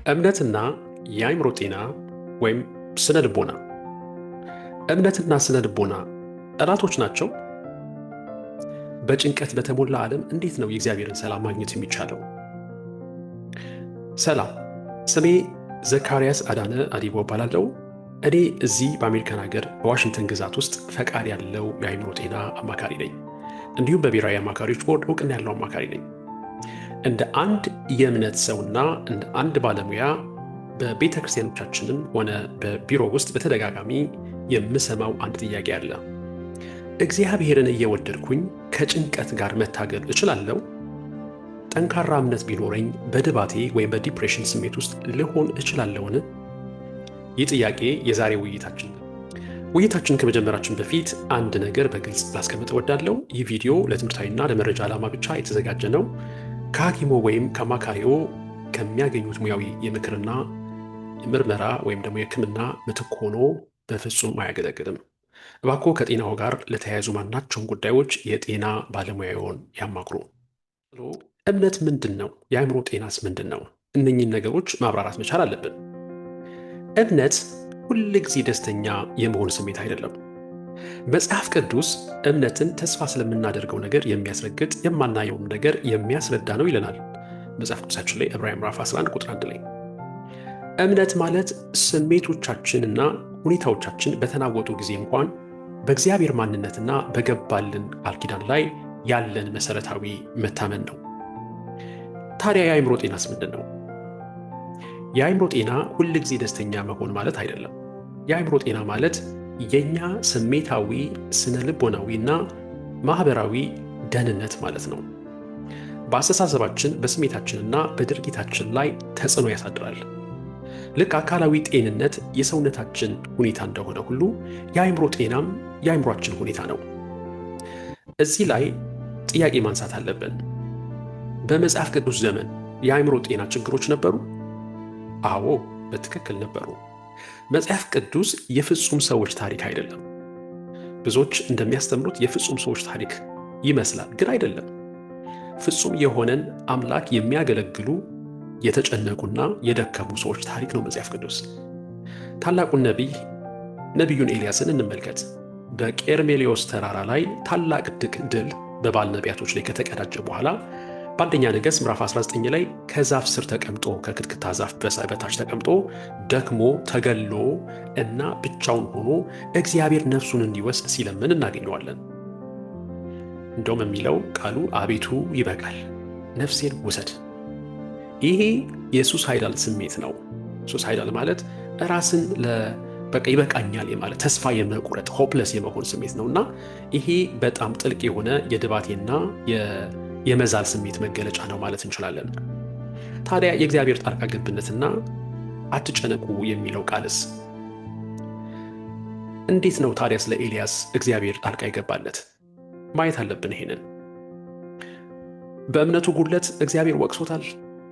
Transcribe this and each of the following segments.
እምነትና የአእምሮ ጤና ወይም ስነ ልቦና። እምነትና ስነ ልቦና ጠላቶች ናቸው? በጭንቀት በተሞላ ዓለም እንዴት ነው የእግዚአብሔርን ሰላም ማግኘት የሚቻለው? ሰላም፣ ስሜ ዘካርያስ አዳነ አዲቦ እባላለሁ። እኔ እዚህ በአሜሪካን ሀገር በዋሽንግተን ግዛት ውስጥ ፈቃድ ያለው የአእምሮ ጤና አማካሪ ነኝ። እንዲሁም በብሔራዊ አማካሪዎች ቦርድ እውቅና ያለው አማካሪ ነኝ። እንደ አንድ የእምነት ሰውና እንደ አንድ ባለሙያ በቤተ ክርስቲያኖቻችንም ሆነ በቢሮ ውስጥ በተደጋጋሚ የምሰማው አንድ ጥያቄ አለ። እግዚአብሔርን እየወደድኩኝ ከጭንቀት ጋር መታገል እችላለሁ? ጠንካራ እምነት ቢኖረኝ በድባቴ ወይም በዲፕሬሽን ስሜት ውስጥ ልሆን እችላለሁን? ይህ ጥያቄ የዛሬ ውይይታችን ነው። ውይይታችን ከመጀመራችን በፊት አንድ ነገር በግልጽ ላስቀምጥ እወዳለሁ። ይህ ቪዲዮ ለትምህርታዊና ለመረጃ ዓላማ ብቻ የተዘጋጀ ነው። ከሐኪሞ ወይም ከአማካሪዎ ከሚያገኙት ሙያዊ የምክርና የምርመራ ወይም ደግሞ የሕክምና ምትክ ሆኖ በፍጹም አያገለግልም። እባክዎ ከጤናው ጋር ለተያያዙ ማናቸውም ጉዳዮች የጤና ባለሙያውን ያማክሩ። እምነት ምንድን ነው? የአእምሮ ጤናስ ምንድን ነው? እነኚህን ነገሮች ማብራራት መቻል አለብን። እምነት ሁል ጊዜ ደስተኛ የመሆን ስሜት አይደለም። መጽሐፍ ቅዱስ እምነትን ተስፋ ስለምናደርገው ነገር የሚያስረግጥ የማናየውም ነገር የሚያስረዳ ነው ይለናል። መጽሐፍ ቅዱሳችን ላይ ዕብራውያን ምዕራፍ 11 ቁጥር 1 ላይ እምነት ማለት ስሜቶቻችንና ሁኔታዎቻችን በተናወጡ ጊዜ እንኳን በእግዚአብሔር ማንነትና በገባልን ቃል ኪዳን ላይ ያለን መሰረታዊ መታመን ነው። ታዲያ የአእምሮ ጤናስ ምንድን ነው? የአእምሮ ጤና ሁል ጊዜ ደስተኛ መሆን ማለት አይደለም። የአእምሮ ጤና ማለት የኛ ስሜታዊ፣ ስነ ልቦናዊና ማህበራዊ ደህንነት ማለት ነው። በአስተሳሰባችን በስሜታችንና በድርጊታችን ላይ ተጽዕኖ ያሳድራል። ልክ አካላዊ ጤንነት የሰውነታችን ሁኔታ እንደሆነ ሁሉ የአእምሮ ጤናም የአእምሯችን ሁኔታ ነው። እዚህ ላይ ጥያቄ ማንሳት አለብን። በመጽሐፍ ቅዱስ ዘመን የአእምሮ ጤና ችግሮች ነበሩ? አዎ፣ በትክክል ነበሩ። መጽሐፍ ቅዱስ የፍጹም ሰዎች ታሪክ አይደለም። ብዙዎች እንደሚያስተምሩት የፍጹም ሰዎች ታሪክ ይመስላል፣ ግን አይደለም። ፍጹም የሆነን አምላክ የሚያገለግሉ የተጨነቁና የደከሙ ሰዎች ታሪክ ነው መጽሐፍ ቅዱስ። ታላቁን ነቢዩን ኤልያስን እንመልከት። በቄርሜሌዎስ ተራራ ላይ ታላቅ ድል በባል ነቢያቶች ላይ ከተቀዳጀ በኋላ በአንደኛ ነገሥት ምዕራፍ 19 ላይ ከዛፍ ስር ተቀምጦ ከክትክታ ዛፍ በታች ተቀምጦ ደክሞ ተገሎ እና ብቻውን ሆኖ እግዚአብሔር ነፍሱን እንዲወስድ ሲለምን እናገኘዋለን። እንደውም የሚለው ቃሉ አቤቱ ይበቃል፣ ነፍሴን ውሰድ። ይሄ የሱሳይዳል ስሜት ነው። ሱሳይዳል ማለት ራስን በቃ ይበቃኛል የማለት ተስፋ የመቁረጥ ሆፕለስ የመሆን ስሜት ነውና ይሄ በጣም ጥልቅ የሆነ የድባቴና የመዛል ስሜት መገለጫ ነው ማለት እንችላለን። ታዲያ የእግዚአብሔር ጣልቃ ገብነትና አትጨነቁ የሚለው ቃልስ እንዴት ነው? ታዲያ ስለ ኤልያስ እግዚአብሔር ጣልቃ ይገባለት ማየት አለብን። ይሄንን በእምነቱ ጉድለት እግዚአብሔር ወቅሶታል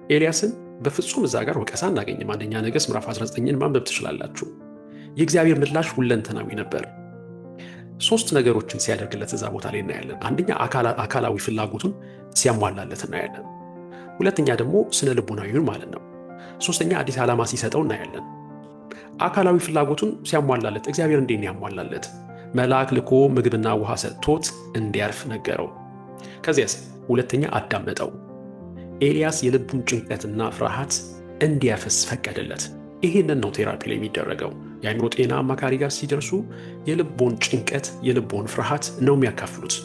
ኤልያስን? በፍጹም እዛ ጋር ወቀሳ እናገኝም። አንደኛ ነገሥት ምዕራፍ 19ን ማንበብ ትችላላችሁ። የእግዚአብሔር ምላሽ ሁለንተናዊ ነበር። 3 ነገሮችን ሲያደርግለት እዛ ቦታ ላይ እናያለን። አንደኛ አካላዊ ፍላጎቱን ሲያሟላለት እናያለን። ሁለተኛ ደግሞ ስነ ልቡናዊውን ማለት ነው። ሶስተኛ አዲስ ዓላማ ሲሰጠው እናያለን። አካላዊ ፍላጎቱን ሲያሟላለት እግዚአብሔር እንዴት ያሟላለት? መልአክ ልኮ ምግብና ውሃ ሰጥቶት እንዲያርፍ ነገረው። ከዚያስ ሁለተኛ አዳመጠው። ኤልያስ የልቡን ጭንቀትና ፍርሃት እንዲያፈስ ፈቀደለት። ይሄንን ነው ቴራፒ ላይ የሚደረገው። የአእምሮ ጤና አማካሪ ጋር ሲደርሱ የልቦን ጭንቀት፣ የልቦን ፍርሃት ነው የሚያካፍሉት።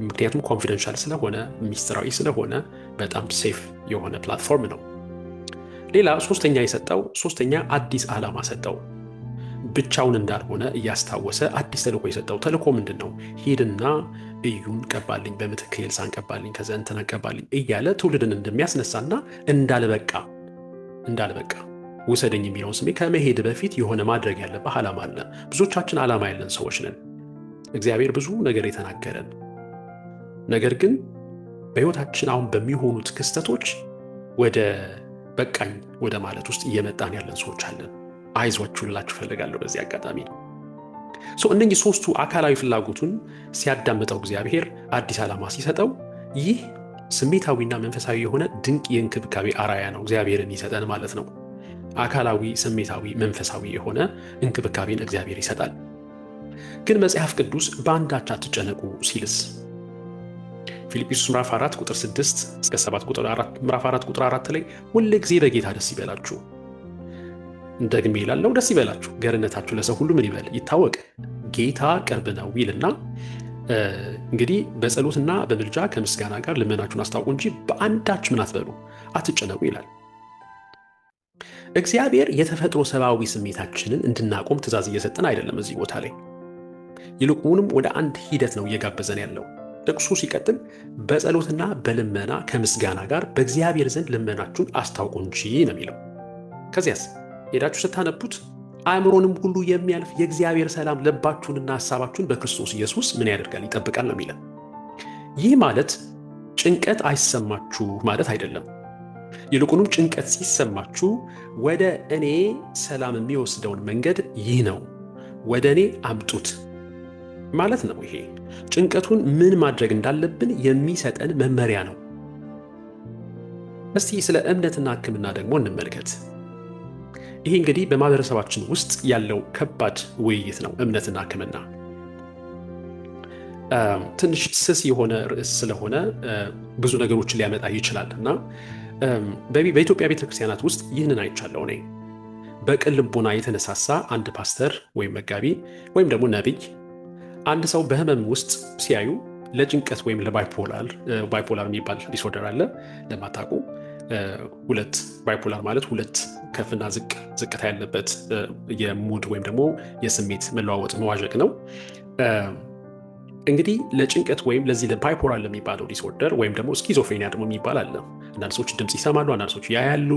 ምክንያቱም ኮንፊደንሻል ስለሆነ፣ ሚስጥራዊ ስለሆነ በጣም ሴፍ የሆነ ፕላትፎርም ነው። ሌላ ሶስተኛ አዲስ ዓላማ ሰጠው። ብቻውን እንዳልሆነ እያስታወሰ አዲስ ተልእኮ የሰጠው ተልእኮ ምንድን ነው? ሂድና እዩን ቀባልኝ፣ በምትክ ኤልሳዕን ቀባልኝ፣ ከዛ እንትና ቀባልኝ እያለ ትውልድን እንደሚያስነሳና እንዳልበቃ ውሰደኝ የሚለውን ስሜት ከመሄድ በፊት የሆነ ማድረግ ያለብህ ዓላማ አለ። ብዙዎቻችን ዓላማ ያለን ሰዎች ነን። እግዚአብሔር ብዙ ነገር የተናገረን፣ ነገር ግን በሕይወታችን አሁን በሚሆኑት ክስተቶች ወደ በቃኝ ወደ ማለት ውስጥ እየመጣን ያለን ሰዎች አለን። አይዟችሁ ልላችሁ ፈልጋለሁ በዚህ አጋጣሚ። እነኚህ 3ቱ አካላዊ ፍላጎቱን ሲያዳምጠው እግዚአብሔር አዲስ ዓላማ ሲሰጠው ይህ ስሜታዊና መንፈሳዊ የሆነ ድንቅ የእንክብካቤ አራያ ነው እግዚአብሔርን ይሰጠን ማለት ነው። አካላዊ፣ ስሜታዊ፣ መንፈሳዊ የሆነ እንክብካቤን እግዚአብሔር ይሰጣል። ግን መጽሐፍ ቅዱስ በአንዳች አትጨነቁ ሲልስ ፊልጵስዩስ ምዕራፍ 4 ቁጥር 6 እስከ 7 ቁጥር 4 ምዕራፍ 4 ቁጥር 4 ላይ ሁል ጊዜ በጌታ ደስ ይበላችሁ፣ ደግሜ ይላለው ደስ ይበላችሁ፣ ገርነታችሁ ለሰው ሁሉ ምን ይበል ይታወቅ፣ ጌታ ቅርብ ነው ይልና እንግዲህ በጸሎትና በምልጃ ከምስጋና ጋር ልመናችሁን አስታውቁ እንጂ በአንዳች ምን አትበሉ አትጨነቁ ይላል። እግዚአብሔር የተፈጥሮ ሰብአዊ ስሜታችንን እንድናቆም ትእዛዝ እየሰጠን አይደለም እዚህ ቦታ ላይ። ይልቁንም ወደ አንድ ሂደት ነው እየጋበዘን ያለው። ጥቅሱ ሲቀጥል በጸሎትና በልመና ከምስጋና ጋር በእግዚአብሔር ዘንድ ልመናችሁን አስታውቁ እንጂ ነው የሚለው። ከዚያስ ሄዳችሁ ስታነቡት አእምሮንም ሁሉ የሚያልፍ የእግዚአብሔር ሰላም ልባችሁንና ሐሳባችሁን በክርስቶስ ኢየሱስ ምን ያደርጋል? ይጠብቃል ነው የሚለው። ይህ ማለት ጭንቀት አይሰማችሁ ማለት አይደለም። ይልቁንም ጭንቀት ሲሰማችሁ ወደ እኔ ሰላም የሚወስደውን መንገድ ይህ ነው፣ ወደ እኔ አምጡት ማለት ነው። ይሄ ጭንቀቱን ምን ማድረግ እንዳለብን የሚሰጠን መመሪያ ነው። እስቲ ስለ እምነትና ሕክምና ደግሞ እንመልከት። ይሄ እንግዲህ በማህበረሰባችን ውስጥ ያለው ከባድ ውይይት ነው። እምነትና ሕክምና ትንሽ ስስ የሆነ ርዕስ ስለሆነ ብዙ ነገሮችን ሊያመጣ ይችላል እና በኢትዮጵያ ቤተክርስቲያናት ውስጥ ይህንን አይቻለሁ እኔ። በቅን ልቦና የተነሳሳ አንድ ፓስተር ወይም መጋቢ ወይም ደግሞ ነቢይ አንድ ሰው በህመም ውስጥ ሲያዩ ለጭንቀት ወይም ለባይፖላር የሚባል ዲስኦርደር አለ ለማታውቁ። ሁለት ባይፖላር ማለት ሁለት ከፍና ዝቅታ ያለበት የሙድ ወይም ደግሞ የስሜት መለዋወጥ መዋዠቅ ነው። እንግዲህ ለጭንቀት ወይም ለዚህ ለባይፖላር ለሚባለው ዲስኦርደር ወይም ደግሞ ስኪዞፍሬኒያ ደግሞ የሚባል አለ። አንዳንድ ሰዎች ድምፅ ይሰማሉ፣ አንዳንድ ሰዎች ያያሉ።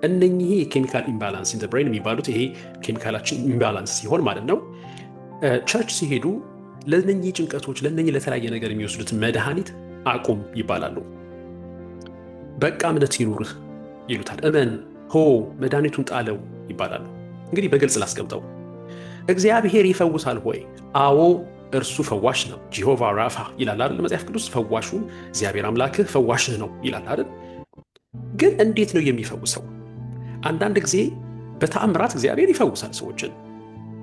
እነኚህ የኬሚካል ኢምባላንስ ኢን ዘ ብሬን የሚባሉት ይሄ ኬሚካላችን ኢምባላንስ ሲሆን ማለት ነው። ቸርች ሲሄዱ ለነኚህ ጭንቀቶች ለነኚህ ለተለያየ ነገር የሚወስዱት መድኃኒት አቁም ይባላሉ። በቃ እምነት ይኑርህ ይሉታል። እመን መድኃኒቱን ጣለው ይባላሉ። እንግዲህ በግልጽ ላስቀምጠው፣ እግዚአብሔር ይፈውሳል ሆይ? አዎ እርሱ ፈዋሽ ነው። ጂሆቫ ራፋ ይላል አይደል መጽሐፍ ቅዱስ። ፈዋሹ እግዚአብሔር አምላክህ ፈዋሽህ ነው ይላል አይደል? ግን እንዴት ነው የሚፈውሰው? አንዳንድ ጊዜ በተአምራት እግዚአብሔር ይፈውሳል ሰዎችን።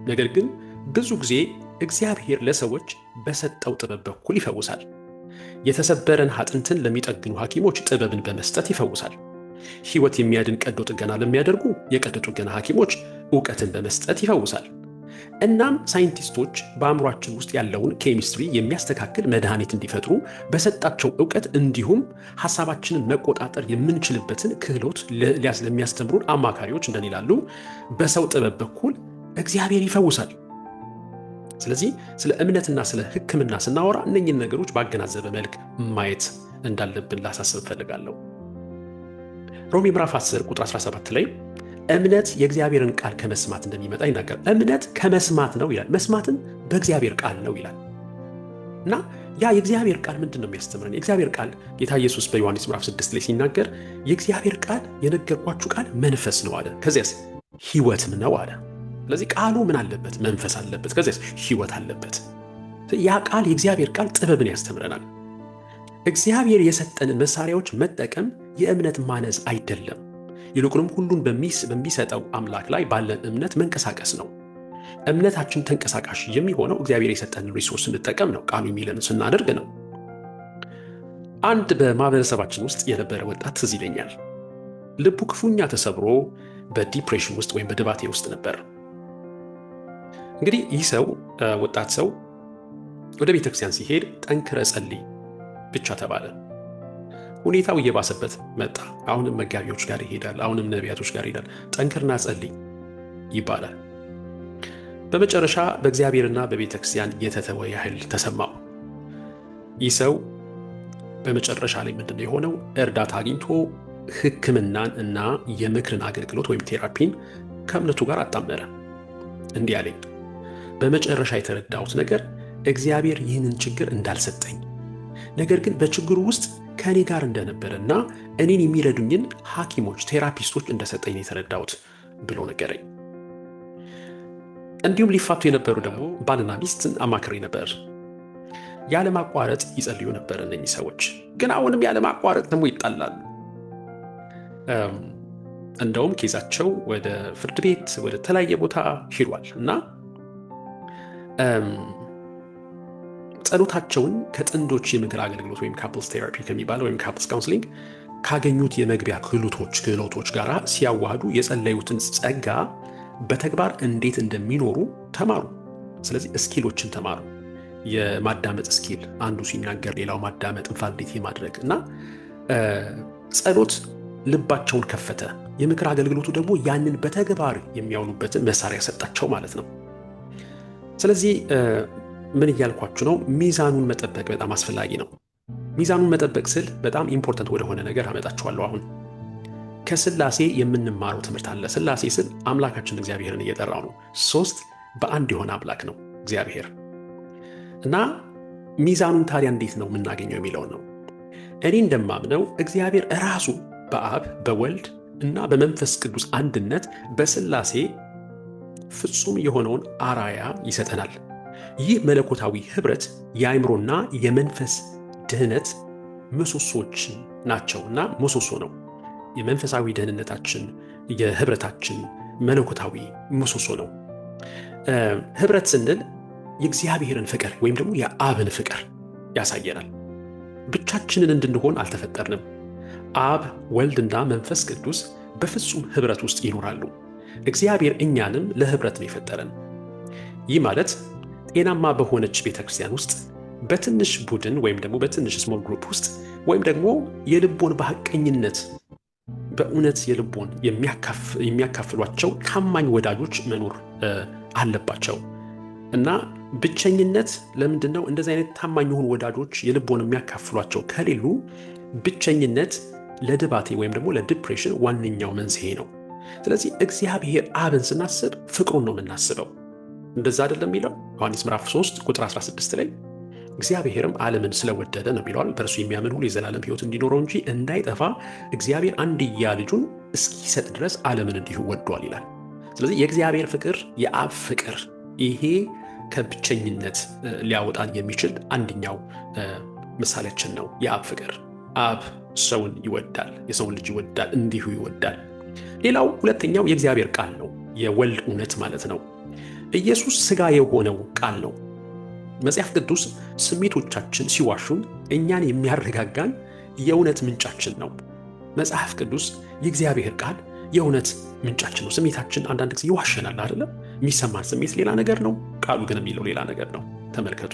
ነገር ግን ብዙ ጊዜ እግዚአብሔር ለሰዎች በሰጠው ጥበብ በኩል ይፈውሳል። የተሰበረን አጥንትን ለሚጠግኑ ሐኪሞች ጥበብን በመስጠት ይፈውሳል። ሕይወት የሚያድን ቀዶ ጥገና ለሚያደርጉ የቀዶ ጥገና ሐኪሞች ዕውቀትን በመስጠት ይፈውሳል። እናም ሳይንቲስቶች በአእምሯችን ውስጥ ያለውን ኬሚስትሪ የሚያስተካክል መድኃኒት እንዲፈጥሩ በሰጣቸው ዕውቀት እንዲሁም ሐሳባችንን መቆጣጠር የምንችልበትን ክህሎት ለሚያስተምሩን አማካሪዎች እንደን ይላሉ በሰው ጥበብ በኩል እግዚአብሔር ይፈውሳል። ስለዚህ ስለ እምነትና ስለ ሕክምና ስናወራ እነኝህን ነገሮች ባገናዘበ መልክ ማየት እንዳለብን ላሳስብ እፈልጋለሁ። ሮሜ ምዕራፍ 10 ቁጥር 17 ላይ እምነት የእግዚአብሔርን ቃል ከመስማት እንደሚመጣ ይናገራል። እምነት ከመስማት ነው ይላል። መስማትን በእግዚአብሔር ቃል ነው ይላል እና ያ የእግዚአብሔር ቃል ምንድን ነው የሚያስተምረን? የእግዚአብሔር ቃል ጌታ ኢየሱስ በዮሐንስ ምዕራፍ 6 ላይ ሲናገር የእግዚአብሔር ቃል የነገርኳችሁ ቃል መንፈስ ነው አለ። ከዚያስ ሕይወትም ነው አለ። ስለዚህ ቃሉ ምን አለበት? መንፈስ አለበት። ከዚያስ ሕይወት አለበት። ያ ቃል የእግዚአብሔር ቃል ጥበብን ያስተምረናል። እግዚአብሔር የሰጠንን መሳሪያዎች መጠቀም የእምነት ማነስ አይደለም። ይልቁንም ሁሉን በሚሰጠው አምላክ ላይ ባለን እምነት መንቀሳቀስ ነው። እምነታችን ተንቀሳቃሽ የሚሆነው እግዚአብሔር የሰጠንን ሪሶርስ እንጠቀም ነው። ቃሉ የሚለን ስናደርግ ነው። አንድ በማህበረሰባችን ውስጥ የነበረ ወጣት ትዝ ይለኛል። ልቡ ክፉኛ ተሰብሮ በዲፕሬሽን ውስጥ ወይም በድባቴ ውስጥ ነበር። እንግዲህ ይህ ሰው ወጣት ሰው ወደ ቤተክርስቲያን ሲሄድ ጠንክረ ጸልይ ብቻ ተባለ። ሁኔታው እየባሰበት መጣ። አሁንም መጋቢዎች ጋር ይሄዳል፣ አሁንም ነቢያቶች ጋር ይሄዳል። ጠንክርና ጸልይ ይባላል። በመጨረሻ በእግዚአብሔርና በቤተክርስቲያን የተተወ ያህል ተሰማው። ይህ ሰው በመጨረሻ ላይ ምንድን ነው የሆነው? እርዳታ አግኝቶ ሕክምናን እና የምክርን አገልግሎት ወይም ቴራፒን ከእምነቱ ጋር አጣመረ። እንዲህ አለኝ፣ በመጨረሻ የተረዳሁት ነገር እግዚአብሔር ይህንን ችግር እንዳልሰጠኝ፣ ነገር ግን በችግሩ ውስጥ ከእኔ ጋር እንደነበረና እኔን የሚረዱኝን ሐኪሞች፣ ቴራፒስቶች እንደሰጠኝ የተረዳሁት ብሎ ነገረኝ። እንዲሁም ሊፋቱ የነበሩ ደግሞ ባልና ሚስትን አማክሬ ነበር። ያለማቋረጥ ይጸልዩ ነበር እነኚህ ሰዎች። ግን አሁንም ያለማቋረጥ ደግሞ ይጣላሉ። እንደውም ኬዛቸው ወደ ፍርድ ቤት ወደ ተለያየ ቦታ ሄዷል እና ጸሎታቸውን ከጥንዶች የምክር አገልግሎት ወይም ካፕልስ ቴራፒ ከሚባለው ወይም ካፕልስ ካውንስሊንግ ካገኙት የመግቢያ ክህሎቶች ጋር ሲያዋህዱ የጸለዩትን ጸጋ በተግባር እንዴት እንደሚኖሩ ተማሩ። ስለዚህ እስኪሎችን ተማሩ። የማዳመጥ እስኪል፣ አንዱ ሲናገር ሌላው ማዳመጥ፣ እንዴት የማድረግ እና ጸሎት ልባቸውን ከፈተ። የምክር አገልግሎቱ ደግሞ ያንን በተግባር የሚያውሉበትን መሳሪያ ሰጣቸው ማለት ነው። ስለዚህ ምን እያልኳችሁ ነው? ሚዛኑን መጠበቅ በጣም አስፈላጊ ነው። ሚዛኑን መጠበቅ ስል በጣም ኢምፖርታንት ወደሆነ ነገር አመጣችኋለሁ። አሁን ከስላሴ የምንማረው ትምህርት አለ። ስላሴ ስል አምላካችን እግዚአብሔርን እየጠራው ነው። 3 በአንድ የሆነ አምላክ ነው እግዚአብሔር እና ሚዛኑን ታዲያ እንዴት ነው የምናገኘው የሚለውን ነው። እኔ እንደማምነው እግዚአብሔር ራሱ በአብ በወልድ እና በመንፈስ ቅዱስ አንድነት በስላሴ ፍጹም የሆነውን አራያ ይሰጠናል። ይህ መለኮታዊ ህብረት የአእምሮና የመንፈስ ድህነት ምሰሶች ናቸውና ምሰሶ ነው። የመንፈሳዊ ደህንነታችን የህብረታችን መለኮታዊ ምሰሶ ነው። ህብረት ስንል የእግዚአብሔርን ፍቅር ወይም ደግሞ የአብን ፍቅር ያሳየናል። ብቻችንን እንድንሆን አልተፈጠርንም። አብ ወልድና መንፈስ ቅዱስ በፍጹም ህብረት ውስጥ ይኖራሉ። እግዚአብሔር እኛንም ለህብረት ነው የፈጠረን። ይህ ማለት ጤናማ በሆነች ቤተክርስቲያን ውስጥ በትንሽ ቡድን ወይም ደግሞ በትንሽ ስሞል ግሩፕ ውስጥ ወይም ደግሞ የልቦን በሐቀኝነት በእውነት የልቦን የሚያካፍሏቸው ታማኝ ወዳጆች መኖር አለባቸው እና ብቸኝነት ለምንድን ነው? እንደዚህ አይነት ታማኝ የሆኑ ወዳጆች የልቦን የሚያካፍሏቸው ከሌሉ ብቸኝነት ለድባቴ ወይም ደግሞ ለዲፕሬሽን ዋነኛው መንስኤ ነው። ስለዚህ እግዚአብሔር አብን ስናስብ ፍቅሩን ነው የምናስበው። እንደዛ አይደለም የሚለው ዮሐንስ ምዕራፍ 3 ቁጥር 16 ላይ እግዚአብሔርም ዓለምን ስለወደደ ነው የሚለዋል። በእርሱ የሚያምን ሁሉ የዘላለም ሕይወት እንዲኖረው እንጂ እንዳይጠፋ እግዚአብሔር አንድያ ልጁን እስኪሰጥ ድረስ ዓለምን እንዲሁ ወዷል ይላል። ስለዚህ የእግዚአብሔር ፍቅር የአብ ፍቅር ይሄ ከብቸኝነት ሊያወጣን የሚችል አንደኛው ምሳሌያችን ነው። የአብ ፍቅር አብ ሰውን ይወዳል፣ የሰውን ልጅ ይወዳል፣ እንዲሁ ይወዳል። ሌላው ሁለተኛው የእግዚአብሔር ቃል ነው፣ የወልድ እውነት ማለት ነው። ኢየሱስ ሥጋ የሆነው ቃል ነው። መጽሐፍ ቅዱስ ስሜቶቻችን ሲዋሹን እኛን የሚያረጋጋን የእውነት ምንጫችን ነው። መጽሐፍ ቅዱስ የእግዚአብሔር ቃል የእውነት ምንጫችን ነው። ስሜታችን አንዳንድ ጊዜ ይዋሸናል አይደለም? የሚሰማን ስሜት ሌላ ነገር ነው፣ ቃሉ ግን የሚለው ሌላ ነገር ነው። ተመልከቱ።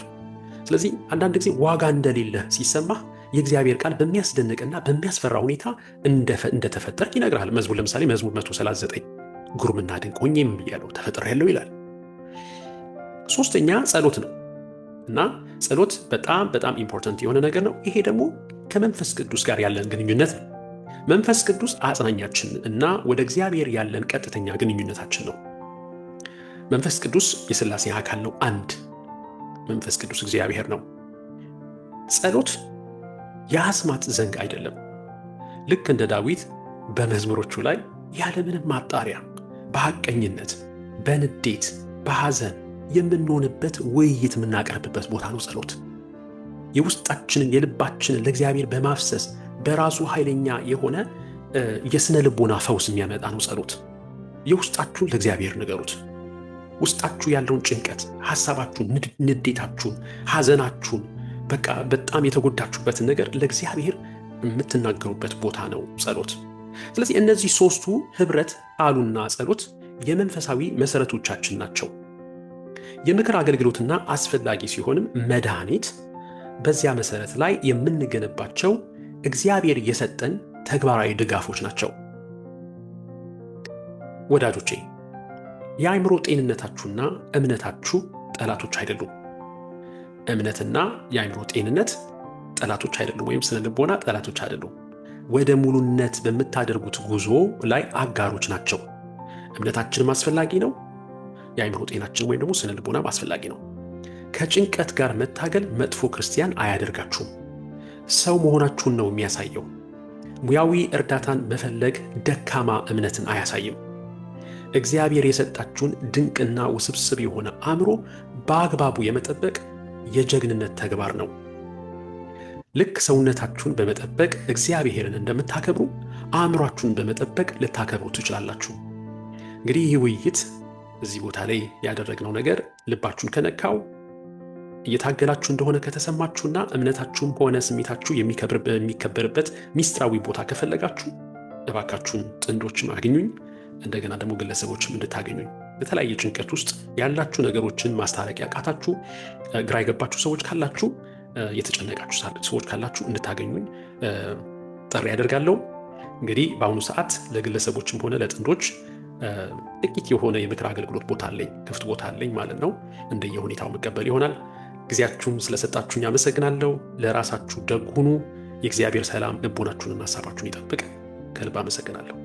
ስለዚህ አንዳንድ ጊዜ ዋጋ እንደሌለ ሲሰማህ የእግዚአብሔር ቃል በሚያስደንቅና በሚያስፈራ ሁኔታ እንደተፈጠርክ ይነግራል። መዝሙር ለምሳሌ መዝሙር 139 ግሩምና ድንቅ ሆኜም ብያለሁ ተፈጥሬያለሁ ይላል። ሶስተኛ ጸሎት ነው እና ጸሎት በጣም በጣም ኢምፖርታንት የሆነ ነገር ነው። ይሄ ደግሞ ከመንፈስ ቅዱስ ጋር ያለን ግንኙነት ነው። መንፈስ ቅዱስ አጽናኛችን እና ወደ እግዚአብሔር ያለን ቀጥተኛ ግንኙነታችን ነው። መንፈስ ቅዱስ የሥላሴ አካል ነው። አንድ መንፈስ ቅዱስ እግዚአብሔር ነው። ጸሎት የአስማት ዘንግ አይደለም። ልክ እንደ ዳዊት በመዝሙሮቹ ላይ ያለምንም ማጣሪያ በሐቀኝነት፣ በንዴት፣ በሐዘን የምንሆንበት ውይይት የምናቀርብበት ቦታ ነው ጸሎት። የውስጣችንን የልባችንን ለእግዚአብሔር በማፍሰስ በራሱ ኃይለኛ የሆነ የስነ ልቦና ፈውስ የሚያመጣ ነው ጸሎት። የውስጣችሁን ለእግዚአብሔር ንገሩት። ውስጣችሁ ያለውን ጭንቀት፣ ሐሳባችሁን፣ ንዴታችሁን፣ ሐዘናችሁን በቃ በጣም የተጎዳችሁበትን ነገር ለእግዚአብሔር የምትናገሩበት ቦታ ነው ጸሎት። ስለዚህ እነዚህ ሶስቱ ህብረት፣ ቃሉና ጸሎት የመንፈሳዊ መሰረቶቻችን ናቸው። የምክር አገልግሎትና አስፈላጊ ሲሆንም መድኃኒት በዚያ መሰረት ላይ የምንገነባቸው እግዚአብሔር የሰጠን ተግባራዊ ድጋፎች ናቸው። ወዳጆቼ የአእምሮ ጤንነታችሁና እምነታችሁ ጠላቶች አይደሉም። እምነትና የአእምሮ ጤንነት ጠላቶች አይደሉም፣ ወይም ስነ ልቦና ጠላቶች አይደሉም። ወደ ሙሉነት በምታደርጉት ጉዞ ላይ አጋሮች ናቸው። እምነታችንም አስፈላጊ ነው። የአእምሮ ጤናችን ወይም ደግሞ ስነ ልቦናም አስፈላጊ ነው። ከጭንቀት ጋር መታገል መጥፎ ክርስቲያን አያደርጋችሁም። ሰው መሆናችሁን ነው የሚያሳየው። ሙያዊ እርዳታን መፈለግ ደካማ እምነትን አያሳይም። እግዚአብሔር የሰጣችሁን ድንቅና ውስብስብ የሆነ አእምሮ በአግባቡ የመጠበቅ የጀግንነት ተግባር ነው። ልክ ሰውነታችሁን በመጠበቅ እግዚአብሔርን እንደምታከብሩ አእምሯችሁን በመጠበቅ ልታከብሩ ትችላላችሁ። እንግዲህ ይህ ውይይት እዚህ ቦታ ላይ ያደረግነው ነገር ልባችሁን ከነካው እየታገላችሁ እንደሆነ ከተሰማችሁና እምነታችሁም ሆነ ስሜታችሁ የሚከበርበት ሚስጥራዊ ቦታ ከፈለጋችሁ እባካችሁን ጥንዶችም አግኙኝ፣ እንደገና ደግሞ ግለሰቦችም እንድታገኙኝ። በተለያየ ጭንቀት ውስጥ ያላችሁ ነገሮችን ማስታረቅ ያቃታችሁ ግራ የገባችሁ ሰዎች ካላችሁ የተጨነቃችሁ ሰዎች ካላችሁ እንድታገኙኝ ጥሪ ያደርጋለሁ። እንግዲህ በአሁኑ ሰዓት ለግለሰቦችም ሆነ ለጥንዶች ጥቂት የሆነ የምክር አገልግሎት ቦታ አለኝ፣ ክፍት ቦታ አለኝ ማለት ነው። እንደየሁኔታው መቀበል ይሆናል። ጊዜያችሁን ስለሰጣችሁኝ አመሰግናለሁ። ለራሳችሁ ደግ ሁኑ። የእግዚአብሔር ሰላም ልቦናችሁንና ሀሳባችሁን ይጠብቅ። ከልብ አመሰግናለሁ።